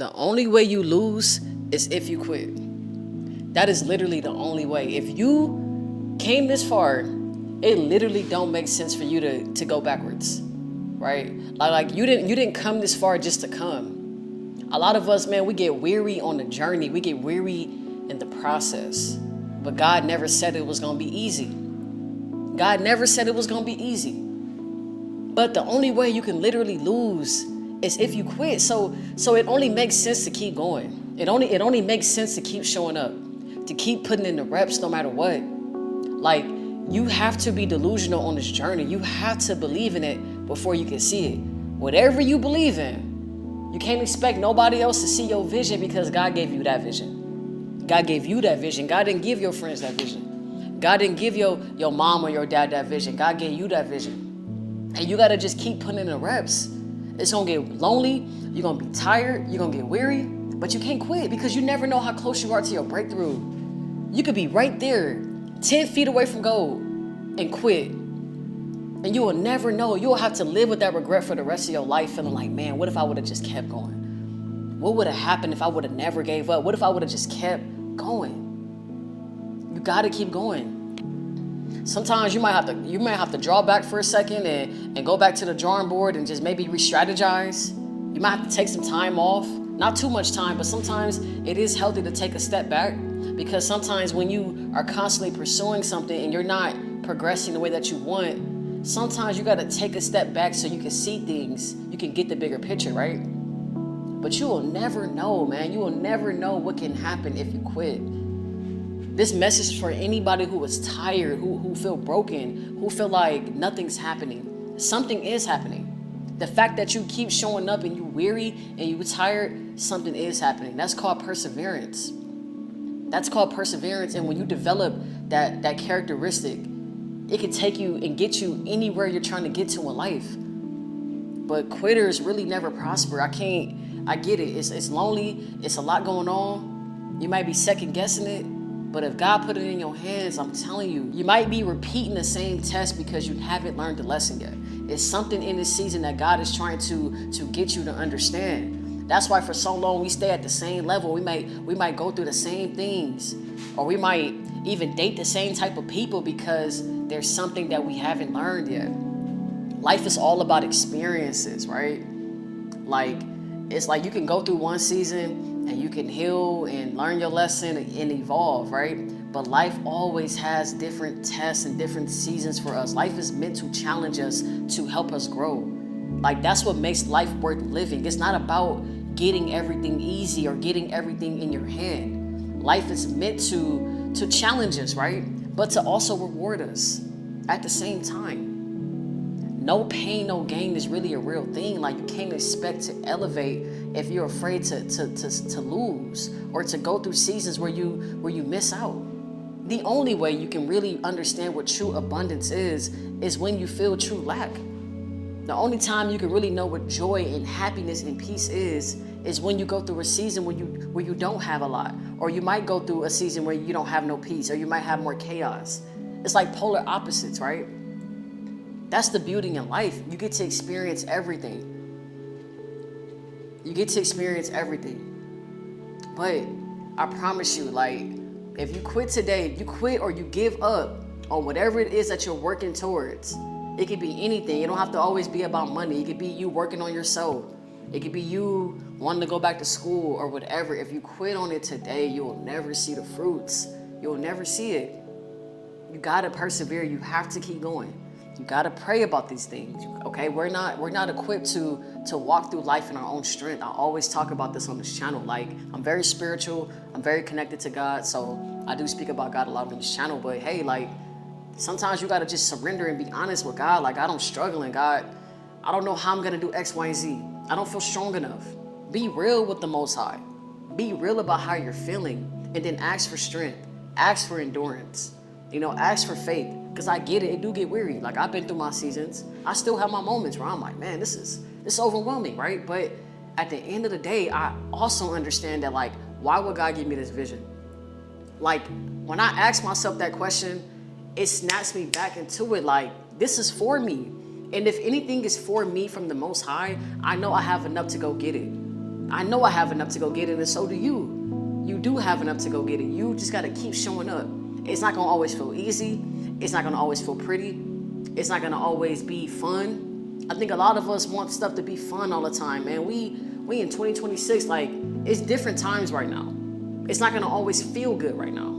The only way you lose is if you quit. That is literally the only way. If you came this far, it literally don't make sense for you to go backwards, right? Like you didn't come this far just to come. A lot of us, man, we get weary on the journey. We get weary in the process. But God never said it was gonna be easy. God never said it was gonna be easy. But the only way you can literally lose is if you quit. So it only makes sense to keep going. It only makes sense to keep showing up, to keep putting in the reps no matter what. Like, you have to be delusional on this journey. You have to believe in it before you can see it. Whatever you believe in, you can't expect nobody else to see your vision because God gave you that vision. God gave you that vision. God didn't give your friends that vision. God didn't give your mom or your dad that vision. God gave you that vision. And you gotta just keep putting in the reps. It's gonna get lonely, you're gonna be tired, you're gonna get weary, but you can't quit because you never know how close you are to your breakthrough. You could be right there, 10 feet away from gold, and quit. And you will never know. You will have to live with that regret for the rest of your life, feeling like, man, what if I would have just kept going? What would have happened if I would have never gave up? What if I would have just kept going? You gotta keep going. Sometimes you might have to draw back for a second and go back to the drawing board and just maybe re-strategize. You might have to take some time off. Not too much time, but sometimes it is healthy to take a step back, because sometimes when you are constantly pursuing something and you're not progressing the way that you want, sometimes you got to take a step back so you can see things, you can get the bigger picture, right? But you will never know, man. You will never know what can happen if you quit. This message is for anybody who is tired, who feel broken, who feel like nothing's happening. Something is happening. The fact that you keep showing up and you weary and you tired, something is happening. That's called perseverance. That's called perseverance. And when you develop that characteristic, it can take you and get you anywhere you're trying to get to in life. But quitters really never prosper. I get it. It's lonely. It's a lot going on. You might be second guessing it. But if God put it in your hands, I'm telling you, you might be repeating the same test because you haven't learned the lesson yet. It's something in this season that God is trying to get you to understand. That's why for so long we stay at the same level. We might go through the same things, or we might even date the same type of people because there's something that we haven't learned yet. Life is all about experiences, right? Like, it's like you can go through one season and you can heal and learn your lesson and evolve, right? But life always has different tests and different seasons for us. Life is meant to challenge us, to help us grow. Like, that's what makes life worth living. It's not about getting everything easy or getting everything in your hand. Life is meant to challenge us, right? But to also reward us at the same time. No pain, no gain is really a real thing. Like, you can't expect to elevate if you're afraid to lose or to go through seasons where you miss out. The only way you can really understand what true abundance is when you feel true lack. The only time you can really know what joy and happiness and peace is when you go through a season where you don't have a lot, or you might go through a season where you don't have no peace, or you might have more chaos. It's like polar opposites, right? That's the beauty in life. You get to experience everything. You get to experience everything. But I promise you, like, if you quit today, if you quit or you give up on whatever it is that you're working towards, it could be anything. It don't have to always be about money. It could be you working on yourself. It could be you wanting to go back to school or whatever. If you quit on it today, you will never see the fruits. You'll never see it. You gotta persevere. You have to keep going. You gotta pray about these things, okay? We're not equipped to walk through life in our own strength. I always talk about this on this channel. Like, I'm very spiritual. I'm very connected to God, so I do speak about God a lot on this channel. But hey, like, sometimes you gotta just surrender and be honest with God. Like, I'm struggling, God. I don't know how I'm gonna do X, Y, and Z. I don't feel strong enough. Be real with the Most High. Be real about how you're feeling, and then ask for strength. Ask for endurance. Ask for faith. Because I get it do get weary. Like, I've been through my seasons. I still have my moments where I'm like, man, this is overwhelming, right? But at the end of the day, I also understand that, like, why would God give me this vision? Like, when I ask myself that question, it snaps me back into it. Like, this is for me. And if anything is for me from the Most High, I know I have enough to go get it. I know I have enough to go get it, and so do you. You do have enough to go get it. You just got to keep showing up. It's not going to always feel easy. It's not going to always feel pretty. It's not going to always be fun. I think a lot of us want stuff to be fun all the time, man. We in 2026, like, it's different times right now. It's not going to always feel good right now.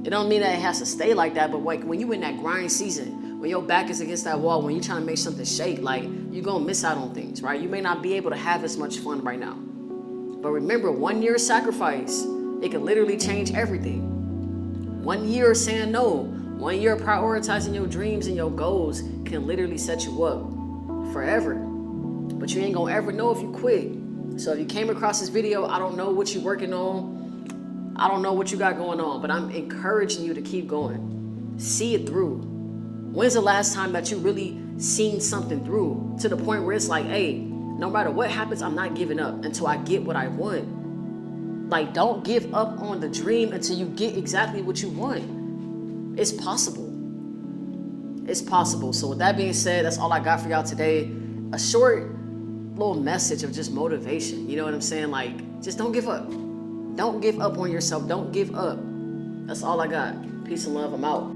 It don't mean that it has to stay like that, but like when you in that grind season, when your back is against that wall, when you're trying to make something shake, like, you're going to miss out on things, right? You may not be able to have as much fun right now. But remember, 1 year of sacrifice, it can literally change everything. 1 year of saying no, 1 year of prioritizing your dreams and your goals can literally set you up forever. But you ain't gonna ever know if you quit. So if you came across this video, I don't know what you're working on. I don't know what you got going on, but I'm encouraging you to keep going. See it through. When's the last time that you really seen something through to the point where it's like, hey, no matter what happens, I'm not giving up until I get what I want. Like, don't give up on the dream until you get exactly what you want. It's possible. It's possible. So with that being said, that's all I got for y'all today. A short little message of just motivation. You know what I'm saying? Like, just don't give up. Don't give up on yourself. Don't give up. That's all I got. Peace and love. I'm out.